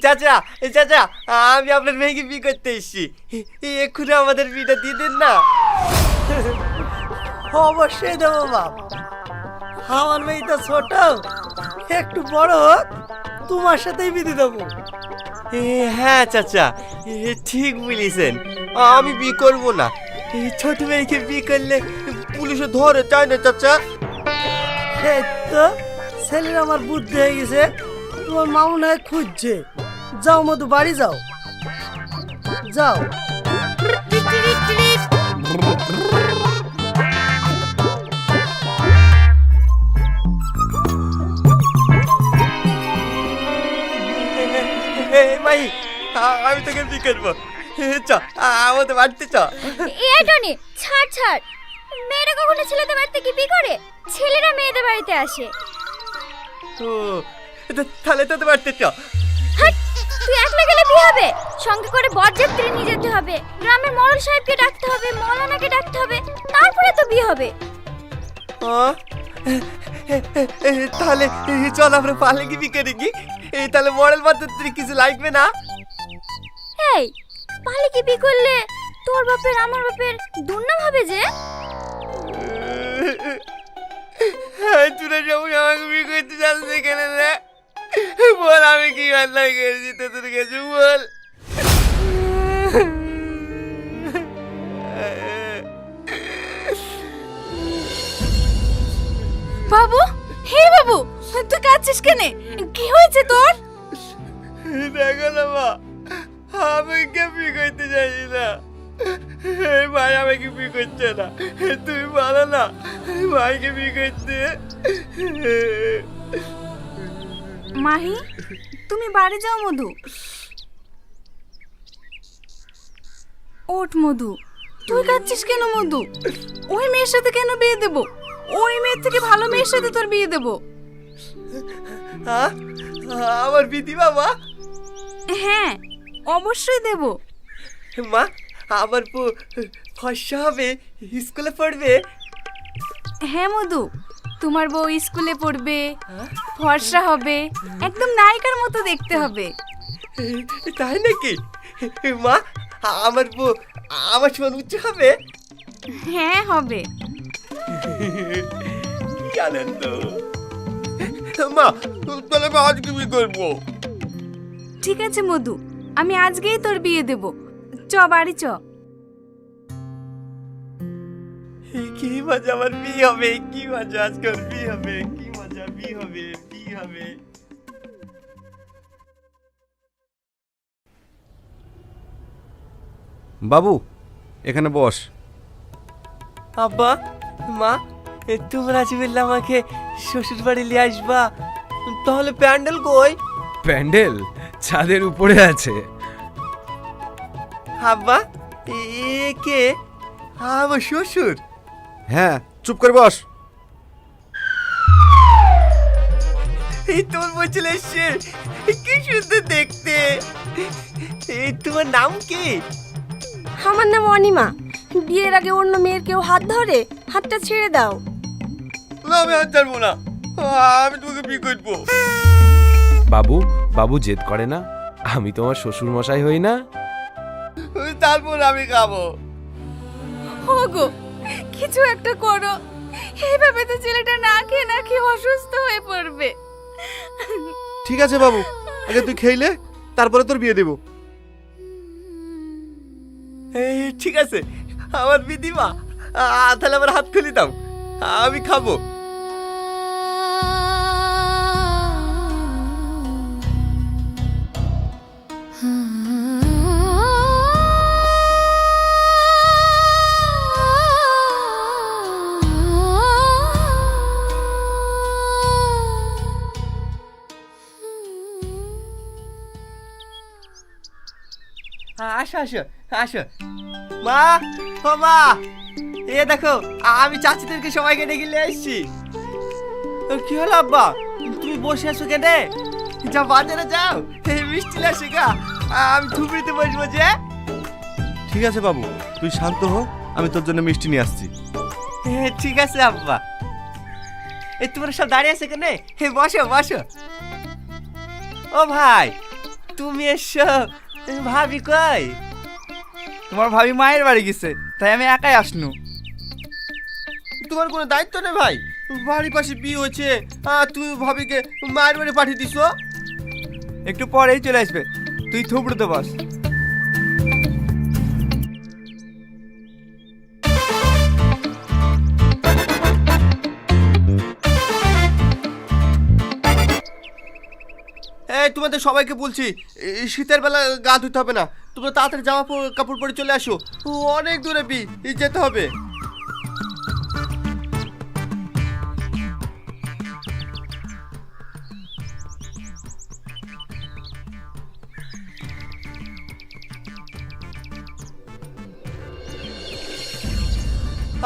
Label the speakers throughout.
Speaker 1: চাচা চাচা, আমি আপনার মেয়েকে বিয়ে করতে এসেছি, এক্ষুনি আমাদের বিয়েটা দিয়ে দেন না।
Speaker 2: অবশ্যই দেবো বাপ, আমার মেয়ে তো ছোট, একটু বড় হোক, তোমার সাথেই বিধি দেবো।
Speaker 1: হ্যাঁ চাচা, ঠিক বলেছেন, আমি বিয়ে করবো না। ছোট মেয়েকে বিয়ে করলে পুলিশে ধরে, তাই না চাচা?
Speaker 2: এই তো ছেলের আমার বুদ্ধি হয়ে গেছে, তোমার মা মনে হয় খুঁজছে। যাও মধু, বাড়ি যাও, যাও।
Speaker 1: মাই, আমি তোকে বিয়ে করবো, চ আমাদের বাড়িতে চ।
Speaker 3: টনি, ছাড় ছাড়, মেয়েরা কখনো ছেলেদের বাড়িতে কি বিয়ে করে? ছেলেরা মেয়েদের বাড়িতে আসে।
Speaker 1: ও তাহলে তোদের বাড়িতে চ।
Speaker 3: হাট, তুই একলা গেলে বিয়ে হবে? সঙ্গে করে বরযাত্রী নিয়ে যেতে হবে, গ্রামের মোড়ল সাহেবকে ডাকতে হবে, মৌলানাকে ডাকতে হবে, তারপরে তো বিয়ে হবে।
Speaker 1: তাহলে চল আমরা পালে কি বিয়ে করি কি? তাহলে মডেল বরযাত্রী কিছু লাগবে না?
Speaker 3: এই পালে কি বিয়ে করলে তোর বাপের আমার বাপের দুর্নাম হবে যে।
Speaker 1: তোরা সবাই আমাকে বিয়ে করতে চাচ্ছে কেন রে? বল আমি কি অন্যায় করেছি তোদের কাছে, বল।
Speaker 3: বাবু, হে বাবু, তুই কাঁদছিস কেন? কি হয়েছে তোর?
Speaker 1: দেখো না মা, আমি কে বিয়ে করতে চাইছি না, ভাই আমাকে বিয়ে করছে না। তুমি বলো না ভাইকে বিয়ে করতে।
Speaker 3: মাহি, তুমি বাড়ি যাও মধু। ওঠ মধু, তুই কাঁদছিস কেন মধু? ওই মেয়ের সাথে কেন বিয়ে দেব? ওই মেয়ের থেকে ভালো মেয়ের সাথে তোর বিয়ে দেব।
Speaker 1: আমার বিধি বাবা?
Speaker 3: হ্যাঁ, অবশ্যই দেব।
Speaker 1: মা, আমার ফর্সা হবে, স্কুলে পড়বে।
Speaker 3: হ্যাঁ মধু, তোমার বউ স্কুলে পড়বে, ফর্সা হবে, একদম নায়িকার মতো দেখতে হবে।
Speaker 1: তাই নাকি মা? আমার বউ আমার সমান উচ্চ হবে?
Speaker 3: হ্যাঁ হবে।
Speaker 1: কি আনন্দ মা, তাহলে আমি আজকে বিয়ে করবো।
Speaker 3: ঠিক আছে মধু, আমি আজকেই তোর বিয়ে দেব। চ বাড়ি চ।
Speaker 1: কি মজা, আমার বিয়ে হবে, কি মজা, আজকে আমার বিয়ে হবে, কি মজা, বিয়ে হবে, বিয়ে হবে।
Speaker 4: বাবু, এখানে বস।
Speaker 1: আব্বা, মা, তোমরা যে বললে আমাকে শ্বশুর বাড়ি নিয়ে আসবা, তাহলে প্যান্ডেল কই?
Speaker 4: প্যান্ডেল ছাদের উপরে আছে।
Speaker 1: আব্বা, এ কে? আমার শ্বশুর?
Speaker 4: হ্যাঁ, চুপ করে বস।
Speaker 1: এই তোমার বউ চলে এসছে, কি সুন্দর দেখতে। এই তোমার নাম কি?
Speaker 5: আমার নাম অনিমা। বিয়ের আগে অন্য মেয়ের কেউ হাত ধরে? হাতটা ছেড়ে দাও।
Speaker 1: না, আমি হাত ছাড়বো না, আমি তোমাকে বিয়ে করবো।
Speaker 4: বাবু, বাবু জেদ করে না, আমি তোমার শ্বশুর মশাই হই না?
Speaker 1: তারপর আমি খাবো।
Speaker 3: ওগো, কিছু একটা করো, এইভাবে তো ছেলেটা না খেয়ে অসুস্থ হয়ে পড়বে।
Speaker 4: ঠিক আছে বাবু, আগে তুই খেইলে তারপরে তোর বিয়ে দেব।
Speaker 1: ঠিক আছে, আমার বিদিমা, তাহলে আমার হাত খুলি দাও, আমি খাবো। আসো আসো আসো। মা, ও মা, এ দেখো আমি চাচিদেরকে সবাইকে ডেকে নিয়ে এসেছি। কি হলো আব্বা, তুমি বসে আছো কেনে? যাও বাজারে যাও, মিষ্টি আসে গা, আমি ঝুপড়িতে বসবো যে।
Speaker 4: ঠিক আছে বাবু, তুই শান্ত হ, আমি তোর জন্য মিষ্টি নিয়ে আসছি।
Speaker 1: ঠিক আছে আব্বা। তোমরা সব দাঁড়িয়ে আছে কেন? বসো বসো। ও ভাই, তুমি এসো, ভাবি কই?
Speaker 6: তোমার ভাবি মায়ের বাড়ি গেছে, তাই আমি একাই আসনু।
Speaker 1: তোমার কোনো দায়িত্ব নেই ভাই? বাড়ির পাশে বিয়ে হয়েছে আর তুমি ভাবিকে মায়ের বাড়ি পাঠিয়ে দিছো?
Speaker 6: একটু পরেই চলে আসবে, তুই থুবড়োতে বস।
Speaker 1: এই তোমাদের সবাইকে বলছি, এই শীতের বেলা গা ধুতে হবে না, তোমরা তাড়াতাড়ি কাপড় পরে চলে আসো, অনেক দূরে যেতে হবে।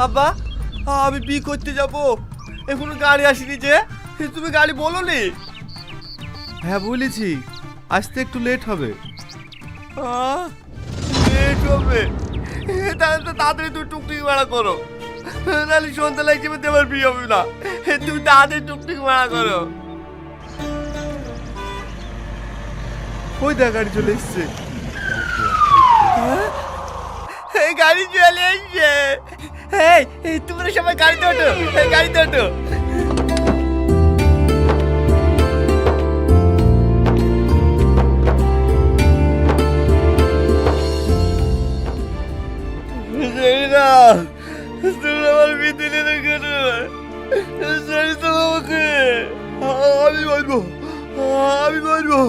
Speaker 1: আব্বা, আমি বিয়ে করতে যাব, এখনো গাড়ি আসেনি যে, তুমি গাড়ি বলোনি?
Speaker 6: হ্যাঁ বলেছি, আসতে একটু লেট হবে।
Speaker 1: লেট হবে? তাহলে তো তাড়াতাড়ি তুমি টুকটুকি ভাড়া করো, নাহলে সন্ধ্যা লাগছে আমার বিয়ে হবে না। তুমি তাড়াতাড়ি টুকটুকি ভাড়া করো।
Speaker 6: ওই দেখ গাড়ি চলে এসছে।
Speaker 1: এই গাড়ি চলে এসছে। এই তোমরা সবাই গাড়িতে ওঠো, গাড়িতে ওঠো। তুমি আমার বিয়ে দিলে কেন? আমি বলবো, আমি বলবো।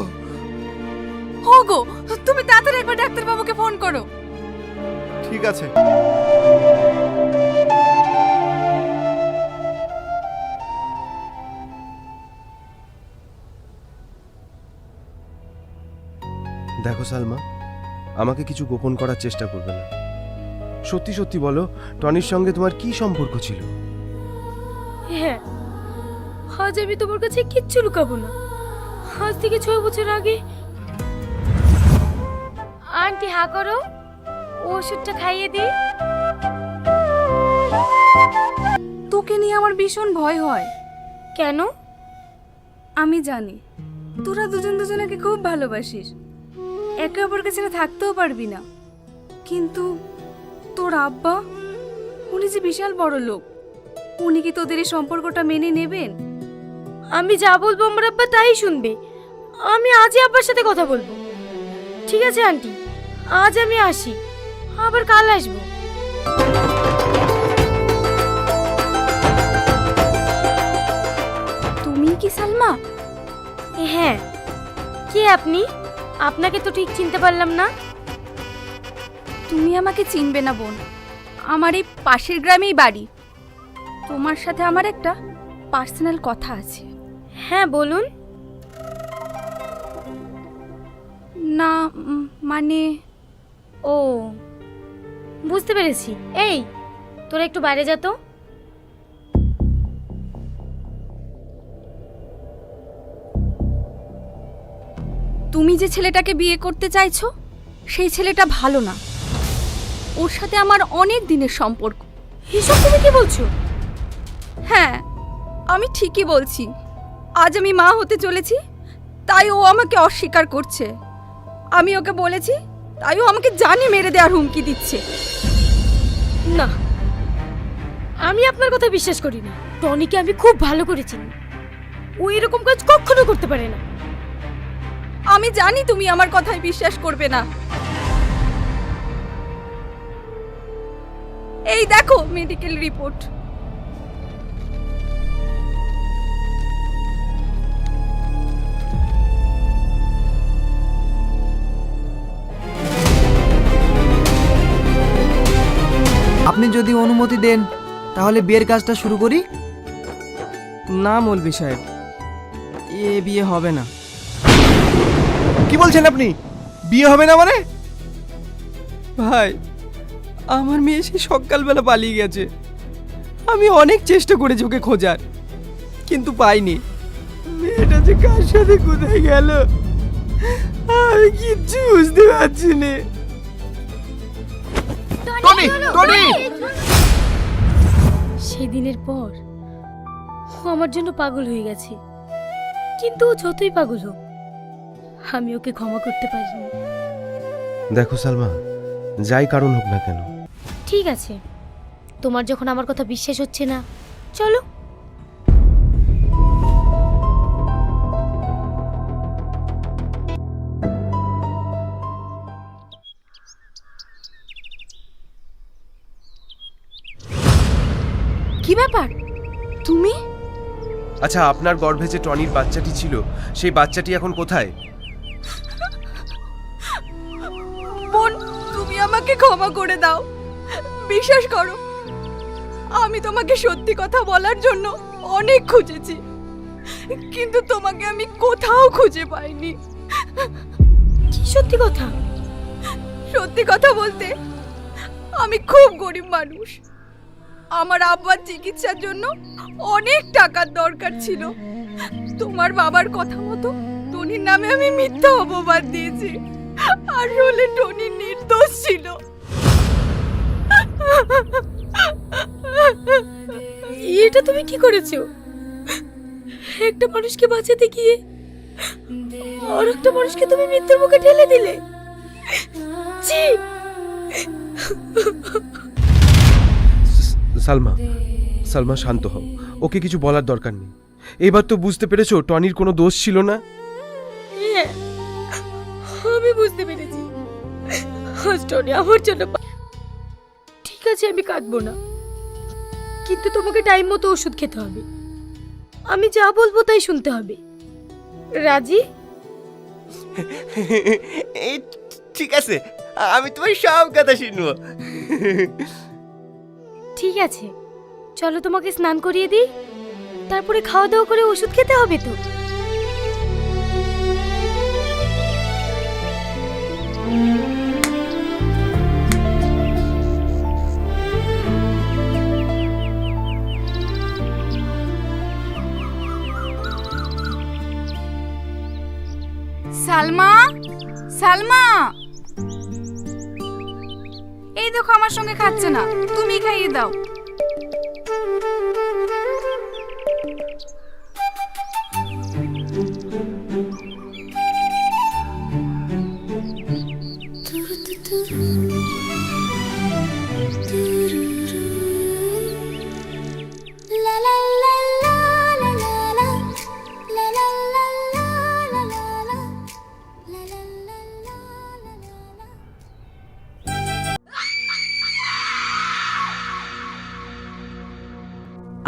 Speaker 5: ওগো, তুমি তাড়াতাড়ি একবার ডাক্তারবাবুকে ফোন করো।
Speaker 6: ঠিক আছে।
Speaker 4: দেখো সালমা, আমাকে কিছু গোপন করার চেষ্টা করবে না। সত্যি সত্যি বলো, টনির সঙ্গে তোমার কি সম্পর্ক ছিল?
Speaker 5: হ্যাঁ, আজ আমি তোমার কাছে কিচ্ছু লুকাবো না। আজ থেকে 6 বছর আগে।
Speaker 3: আন্টি হা করো, ওষুধটা খাইয়ে দিই।
Speaker 5: তোকে নিয়ে আমার ভীষণ ভয় হয়।
Speaker 3: কেন?
Speaker 5: আমি জানি তোরা দুজনকে খুব ভালোবাসিস, একে অপরকে ছেড়ে থাকতেও পারবি না। কিন্তু তোর আব্বা, উনি যে বিশাল বড় লোক, উনি কি তোদের এই সম্পর্কটা মেনে নেবেন?
Speaker 3: আমি যা বলবো আমার আব্বা তাই শুনবে। আমি আজই আব্বার সাথে কথা বলবো। ঠিক আছে আন্টি, আজ আমি আসি, আবার কাল আসবো।
Speaker 5: তুমি কি সালমা?
Speaker 3: হ্যাঁ। কে আপনি? আপনাকে তো ঠিক চিনতে পারলাম না।
Speaker 5: তুমি আমাকে চিনবে না বোন, আমার এই পাশের গ্রামেই বাড়ি। তোমার সাথে আমার একটা পার্সোনাল কথা আছে।
Speaker 3: হ্যাঁ বলুন।
Speaker 5: না মানে,
Speaker 3: ও বুঝতে পেরেছি। এই তোরা একটু বাইরে যা তো।
Speaker 5: তুমি যে ছেলেটাকে বিয়ে করতে চাইছো, সেই ছেলেটা ভালো না। ওর সাথে আমার অনেক দিনের সম্পর্ক।
Speaker 3: এসব তুমি কি বলছো?
Speaker 5: হ্যাঁ, আমি ঠিকই বলছি। আজ আমি মা হতে চলেছি, তাই ও আমাকে অস্বীকার করছে। আমি ওকে বলেছি, তাই ও আমাকে জানে মেরে দেওয়ার হুমকি দিচ্ছে।
Speaker 3: না, আমি আপনার কথা বিশ্বাস করি না। টনিকে আমি খুব ভালো করে চিনি, ও এরকম কাজ কখনো করতে পারে না।
Speaker 5: আমি জানি তুমি আমার কথায় বিশ্বাস করবে না। এই দেখো মেডিকেল রিপোর্ট।
Speaker 7: আপনি যদি অনুমতি দেন তাহলে বিয়ের কাজটা শুরু করি।
Speaker 8: না মৌলভী সাহেব, এ বিয়ে হবে না।
Speaker 6: কি বলছেন আপনি? বিয়ে হবে না মানে?
Speaker 8: ভাই, আমার মেয়ে সেই সকালবেলা পালিয়ে গেছে। আমি অনেক চেষ্টা করেছি ওকে খোঁজার, কিন্তু পাইনি। মেয়েটা যে কার সাথে কোথায় গেল আমি কিচ্ছু বুঝতে পারছি না।
Speaker 6: Tony, Tony!
Speaker 3: সেদিনের পর ও আমার জন্য পাগল হয়ে গেছে, কিন্তু ও যতই পাগল হোক আমি ওকে ক্ষমা করতে পারিনি।
Speaker 4: দেখো সালমা, যাই কারণ হোক না কেন,
Speaker 3: ঠিক আছে, তোমার যখন আমার কথা বিশ্বাস হচ্ছে না, চলো।
Speaker 5: কি ব্যাপার তুমি?
Speaker 4: আচ্ছা আপনার গর্ভে যে টনির বাচ্চাটি ছিল সেই বাচ্চাটি এখন কোথায়?
Speaker 5: বোন, তুমি আমাকে ক্ষমা করে দাও। বিশ্বাস করো, আমি তোমাকে সত্যি কথা বলার জন্য অনেক খুঁজেছি, কিন্তু তোমাকে আমি কোথাও খুঁজে পাইনি।
Speaker 3: কি সত্যি কথা?
Speaker 5: সত্যি কথা বলতে, আমি খুব গরিব মানুষ। আমার আব্বার চিকিৎসার জন্য অনেক টাকার দরকার ছিল। তোমার বাবার কথা মতো টনির নামে আমি মিথ্যা অপবাদ দিয়েছি। আসলে টনি নির্দোষ ছিল।
Speaker 3: এটা তুমি কি করেছো? একটা মানুষকে বাঁচাতে গিয়ে আর একটা মানুষকে তুমি মৃত্যুর মুখে ঠেলে দিলে। ছি!
Speaker 4: সালমা, সালমা শান্ত হও, ওকে কিছু বলার দরকার নেই। এবার তো বুঝতে পেরেছো টনির কোনো দোষ ছিল না।
Speaker 3: হ্যাঁ, আমি বুঝতে পেরেছি। আজ টনি আমার জন্য ঠিক আছে, আমি কাঁদবো না, কিন্তু তোমাকে টাইম মতো ওষুধ খেতে হবে। আমি যা বলবো তাই শুনতে হবে। রাজি?
Speaker 1: এই ঠিক আছে, আমি তোমার সব কথা শুনবো।
Speaker 3: ঠিক আছে, চলো তোমাকে স্নান করিয়ে দিই, তারপরে খাওয়া দাওয়া করে ওষুধ খেতে হবে তো।
Speaker 5: সালমা, সালমা, এই দেখো আমার সঙ্গে খাচ্ছে না, তুমি খাইয়ে দাও।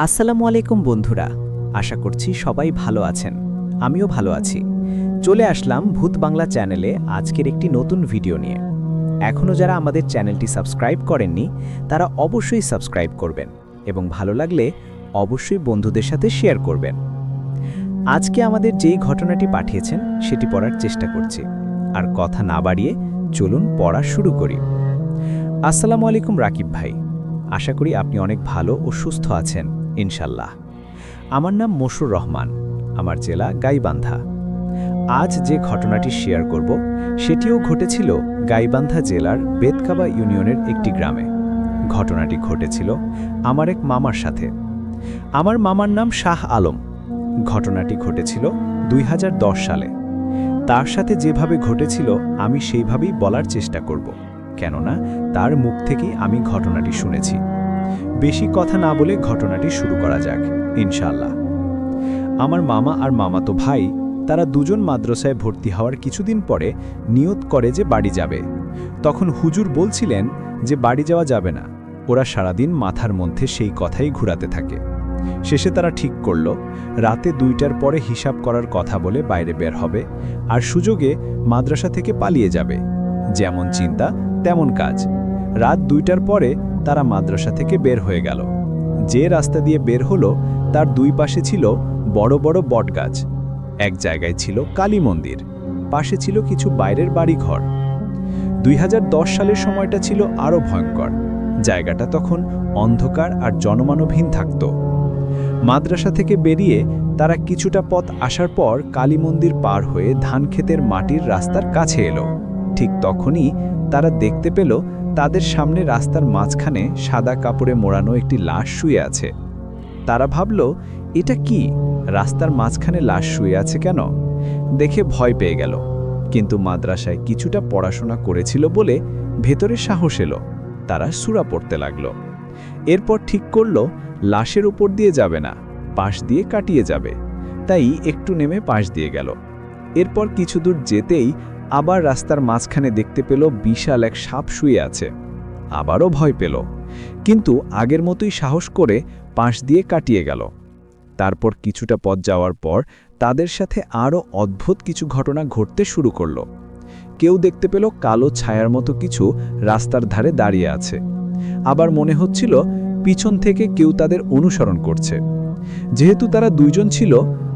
Speaker 9: আসসালামু আলাইকুম বন্ধুরা, আশা করছি সবাই ভালো আছেন। আমিও ভালো আছি। চলে আসলাম ভূত বাংলা চ্যানেলে আজকের একটি নতুন ভিডিও নিয়ে। এখনও যারা আমাদের চ্যানেলটি সাবস্ক্রাইব করেননি তারা অবশ্যই সাবস্ক্রাইব করবেন এবং ভালো লাগলে অবশ্যই বন্ধুদের সাথে শেয়ার করবেন। আজকে আমাদের যেই ঘটনাটি পাঠিয়েছেন সেটি পড়ার চেষ্টা করছি। আর কথা না বাড়িয়ে চলুন পড়া শুরু করি। আসসালামু আলাইকুম রাকিব ভাই, আশা করি আপনি অনেক ভালো ও সুস্থ আছেন ইনশাল্লাহ। আমার নাম মশুর রহমান, আমার জেলা গাইবান্ধা। আজ যে ঘটনাটি শেয়ার করব সেটিও ঘটেছিল গাইবান্ধা জেলার বেতকাবা ইউনিয়নের একটি গ্রামে। ঘটনাটি ঘটেছিল আমার এক মামার সাথে। আমার মামার নাম শাহ আলম। ঘটনাটি ঘটেছিল 2010 সালে। তার সাথে যেভাবে ঘটেছিল আমি সেইভাবেই বলার চেষ্টা করব, কেননা তার মুখ থেকেই আমি ঘটনাটি শুনেছি। বেশি কথা না বলে ঘটনাটি শুরু করা যাক ইনশাআল্লাহ। আমার মামা আর মামাতো ভাই তারা দুজন মাদ্রাসায় ভর্তি হওয়ার কিছুদিন পরে নিয়ত করে যে বাড়ি যাবে। তখন হুজুর বলছিলেন যে বাড়ি যাওয়া যাবে না। ওরা সারাদিন মাথার মধ্যে সেই কথাই ঘুরাতে থাকে। শেষে তারা ঠিক করল রাতে 2টার পরে হিসাব করার কথা বলে বাইরে বের হবে আর সুযোগে মাদ্রাসা থেকে পালিয়ে যাবে। যেমন চিন্তা তেমন কাজ। রাত 2টার পরে তারা মাদ্রাসা থেকে বের হয়ে গেল। যে রাস্তা দিয়ে বের হলো তার দুই পাশে ছিল বড় বড় বটগাছ। এক জায়গায় ছিল কালী মন্দির, পাশে ছিল কিছু বাইরের বাড়িঘর। 2010 সালের সময়টা ছিল আরও ভয়ঙ্কর। জায়গাটা তখন অন্ধকার আর জনমানবহীন থাকত। মাদ্রাসা থেকে বেরিয়ে তারা কিছুটা পথ আসার পর কালী মন্দির পার হয়ে ধানক্ষেতের মাটির রাস্তার কাছে এলো। ঠিক তখনই তারা দেখতে পেল তাদের সামনে রাস্তার মাঝখানে সাদা কাপড়ে মোড়ানো একটি লাশ শুয়ে আছে। তারা ভাবল এটা কি? রাস্তার মাঝখানে লাশ শুয়ে আছে কেন? দেখে ভয় পেয়ে গেল, কিন্তু মাদ্রাসায় কিছুটা পড়াশোনা করেছিল বলে ভেতরে সাহস এলো। তারা সূরা পড়তে লাগলো। এরপর ঠিক করলো লাশের উপর দিয়ে যাবে না, পাশ দিয়ে কাটিয়ে যাবে। তাই একটু নেমে পাশ দিয়ে গেল। এরপর কিছু দূর যেতেই আবার রাস্তার মাঝখানে দেখতে পেল বিশাল এক সাপ শুয়ে আছে। আবারও ভয় পেল, কিন্তু আগের মতোই সাহস করে পাশ দিয়ে কাটিয়ে গেল। তারপর কিছুটা পথ যাওয়ার পর তাদের সাথে আরও অদ্ভুত কিছু ঘটনা ঘটতে শুরু করলো। কেউ দেখতে পেল কালো ছায়ার মতো কিছু রাস্তার ধারে দাঁড়িয়ে আছে। আবার মনে হচ্ছিল পিছন থেকে কেউ তাদের অনুসরণ করছে। যেহেতু তারা দুইজন ছিল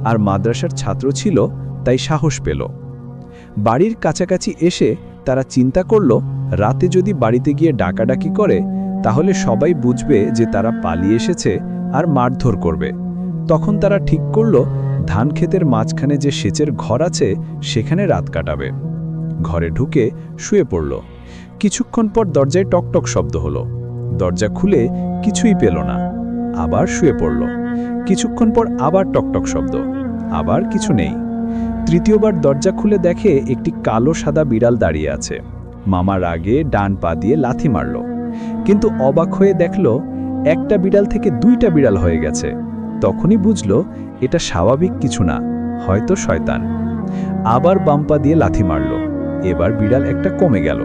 Speaker 9: আর মাদ্রাসার ছাত্র ছিল, তাই সাহস পেল। বাড়ির কাছাকাছি এসে তারা চিন্তা করল, রাতে যদি বাড়িতে গিয়ে ডাকাডাকি করে তাহলে সবাই বুঝবে যে তারা পালিয়ে এসেছে আর মারধর করবে। তখন তারা ঠিক করল ধান ক্ষেতের মাঝখানে যে সেচের ঘর আছে সেখানে রাত কাটাবে। ঘরে ঢুকে শুয়ে পড়ল। কিছুক্ষণ পর দরজায় টকটক শব্দ হলো। দরজা খুলে কিছুই পেল না। আবার শুয়ে পড়ল। কিছুক্ষণ পর আবার টকটক শব্দ, আবার কিছু নেই। তৃতীয়বার দরজা খুলে দেখে একটি কালো সাদা বিড়াল দাঁড়িয়ে আছে। মামা রাগে ডান পা দিয়ে লাথি মারল, কিন্তু অবাক হয়ে দেখল একটা বিড়াল থেকে দুইটা বিড়াল হয়ে গেছে। তখনই বুঝল এটা স্বাভাবিক কিছু না, হয়তো শয়তান। আবার বাম পা দিয়ে লাথি মারল, এবার বিড়াল একটা কমে গেল।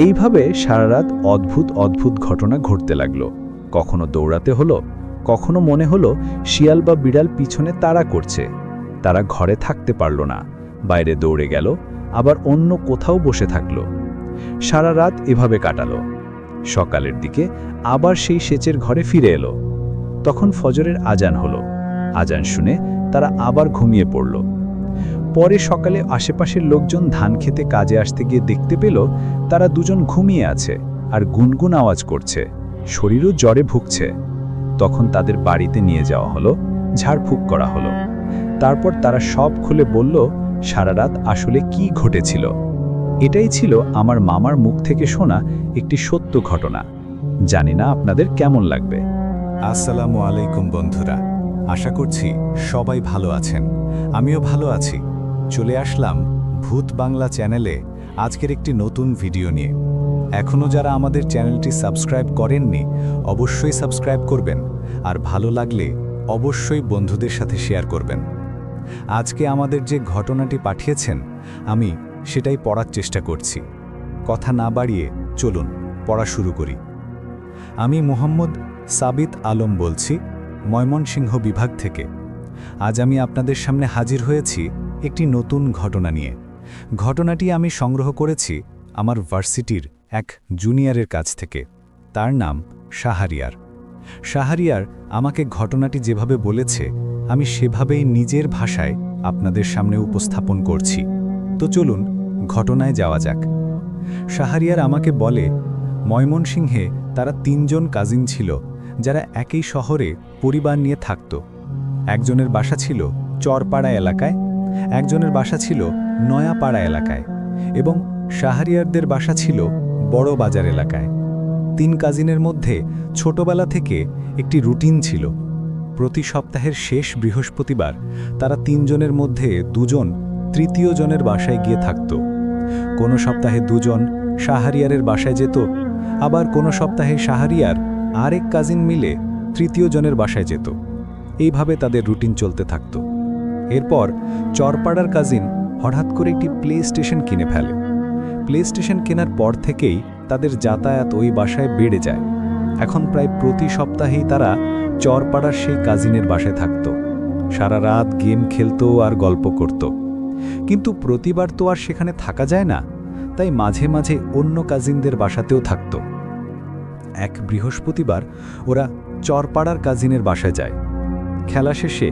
Speaker 9: এইভাবে সারা রাত অদ্ভুত অদ্ভুত ঘটনা ঘটতে লাগলো। কখনো দৌড়াতে হলো, কখনো মনে হলো শিয়াল বা বিড়াল পিছনে তাড়া করছে। তারা ঘরে থাকতে পারল না, বাইরে দৌড়ে গেল, আবার অন্য কোথাও বসে থাকল। সারা রাত এভাবে কাটালো। সকালের দিকে আবার সেই সেচের ঘরে ফিরে এলো। তখন ফজরের আজান হলো। আজান শুনে তারা আবার ঘুমিয়ে পড়ল। পরে সকালে আশেপাশের লোকজন ধান খেতে কাজে আসতে গিয়ে দেখতে পেল তারা দুজন ঘুমিয়ে আছে আর গুনগুন আওয়াজ করছে, শরীরও জ্বরে ভুগছে। তখন তাদের বাড়িতে নিয়ে যাওয়া হলো, ঝাড়ফুঁক করা হলো। তারপর তারা সব খুলে বলল সারা রাত আসলে কি ঘটেছিল। এটাই ছিল আমার মামার মুখ থেকে শোনা একটি সত্য ঘটনা। জানি না আপনাদের কেমন লাগবে।
Speaker 10: আসসালামু আলাইকুম বন্ধুরা, আশা করছি সবাই ভালো আছেন। আমিও ভালো আছি। চলে আসলাম ভূত বাংলা চ্যানেলে আজকের একটি নতুন ভিডিও নিয়ে। এখনও যারা আমাদের চ্যানেলটি সাবস্ক্রাইব করেননি অবশ্যই সাবস্ক্রাইব করবেন, আর ভালো লাগলে অবশ্যই বন্ধুদের সাথে শেয়ার করবেন। আজকে আমাদের যে ঘটনাটি পাঠিয়েছেন আমি সেটাই পড়ার চেষ্টা করছি। কথা না বাড়িয়ে চলুন পড়া শুরু করি। আমি মোহাম্মদ সাবিত আলম বলছি, ময়মনসিংহ বিভাগ থেকে। আজ আমি আপনাদের সামনে হাজির হয়েছি একটি নতুন ঘটনা নিয়ে। ঘটনাটি আমি সংগ্রহ করেছি আমার ভার্সিটির এক জুনিয়রের কাছ থেকে। তার নাম শাহরিয়ার। শাহরিয়ার আমাকে ঘটনাটি যেভাবে বলেছে আমি সেভাবেই নিজের ভাষায় আপনাদের সামনে উপস্থাপন করছি। তো চলুন ঘটনায় যাওয়া যাক। শাহরিয়ার আমাকে বলে ময়মনসিংহে তারা 3 জন কাজিন ছিল যারা একই শহরে পরিবার নিয়ে থাকত। একজনের বাসা ছিল চরপাড়া এলাকায়, একজনের বাসা ছিল নয়াপাড়া এলাকায় এবং শাহরিয়ারদের বাসা ছিল বড় বাজার এলাকায়। 3 কাজিনের মধ্যে ছোটবেলা থেকে একটি রুটিন ছিল। প্রতি সপ্তাহের শেষ বৃহস্পতিবার তারা 3 জনের মধ্যে 2 জন তৃতীয় জনের বাসায় গিয়ে থাকত। কোনো সপ্তাহে 2 জন শাহরিয়ারের বাসায় যেত, আবার কোনো সপ্তাহে শাহরিয়ার আরেক কাজিন মিলে তৃতীয় জনের বাসায় যেত। এইভাবে তাদের রুটিন চলতে থাকত। এরপর চরপাড়ার কাজিন হঠাৎ করে একটি প্লে স্টেশন কিনে ফেলে। প্লে স্টেশন কেনার পর থেকেই তাদের যাতায়াত ওই বাসায় বেড়ে যায়। এখন প্রায় প্রতি সপ্তাহেই তারা চরপাড়ার সেই কাজিনের বাসায় থাকত। সারা রাত গেম খেলতো আর গল্প করত। কিন্তু প্রতিবার তো আর সেখানে থাকা যায় না, তাই মাঝে মাঝে অন্য কাজিনদের বাসাতেও থাকত। এক বৃহস্পতিবার ওরা চরপাড়ার কাজিনের বাসায় যায়। খেলা শেষে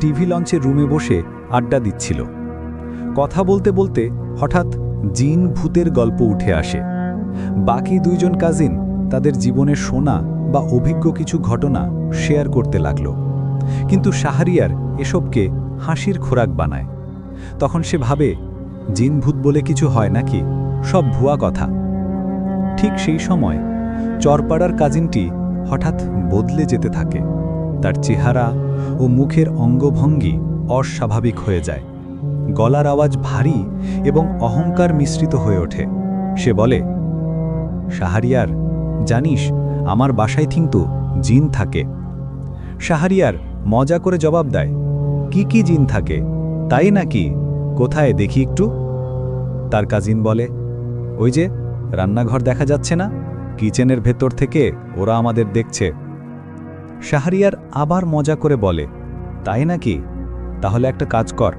Speaker 10: টিভি লঞ্চের রুমে বসে আড্ডা দিচ্ছিল। কথা বলতে বলতে হঠাৎ জিন ভূতের গল্প উঠে আসে। বাকি 2 জন কাজিন তাদের জীবনের শোনা বা অভিজ্ঞ কিছু ঘটনা শেয়ার করতে লাগল। কিন্তু শাহরিয়ার এসবকে হাসির খোরাক বানায়। তখন সে ভাবে জিন ভূত বলে কিছু হয় নাকি, সব ভুয়া কথা। ঠিক সেই সময় চরপাড়ার কাজিনটি হঠাৎ বদলে যেতে থাকে। তার চেহারা, ও মুখের অঙ্গভঙ্গি অস্বাভাবিক হয়ে যায়। গলার আওয়াজ ভারী এবং অহংকার মিশ্রিত হয়ে ওঠে। সে বলে, শাহরিয়ার, জানিস আমার বাসায় কিন্তু জিন থাকে। শাহরিয়ার মজা করে জবাব দেয়, কি কি জিন থাকে? তাই নাকি? কোথায় দেখি একটু? তার কাজিন বলে, ওই যে রান্নাঘর দেখা যাচ্ছে না, কিচেনের ভেতর থেকে ওরা আমাদের দেখছে। শাহরিয়ার আবার মজা করে বলে, তাই নাকি? তাহলে একটা কাজ কর,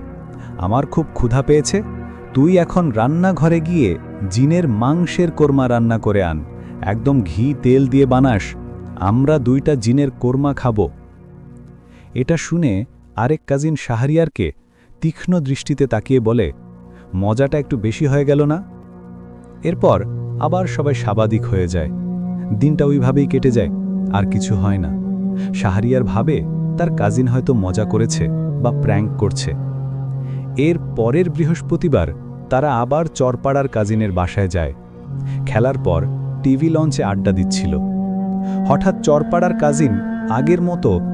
Speaker 10: আমার খুব ক্ষুধা পেয়েছে, তুই এখন রান্নাঘরে গিয়ে জিনের মাংসের কোরমা রান্না করে আন, একদম ঘি তেল দিয়ে বানাস, আমরা 2টা জিনের কোরমা খাবো। এটা শুনে আরেক কাজিন শাহরিয়ারকে তীক্ষ্ণ দৃষ্টিতে তাকিয়ে বলে, মজাটা একটু বেশি হয়ে গেল না? এরপর আবার সবাই স্বাভাবিক হয়ে যায়। দিনটা ওইভাবেই কেটে যায়, আর কিছু হয় না। শাহরিয়ার ভাবে তার কাজিন হয়তো মজা করেছে বা প্র্যাঙ্ক করছে। এর পরের বৃহস্পতিবার তারা আবার চরপাড়ার কাজিনের বাসায় যায়। খেলার পর টিভি লঞ্চে আড্ডা দিচ্ছিল। হঠাৎ চরপাড়ার কাজিন আগের মতো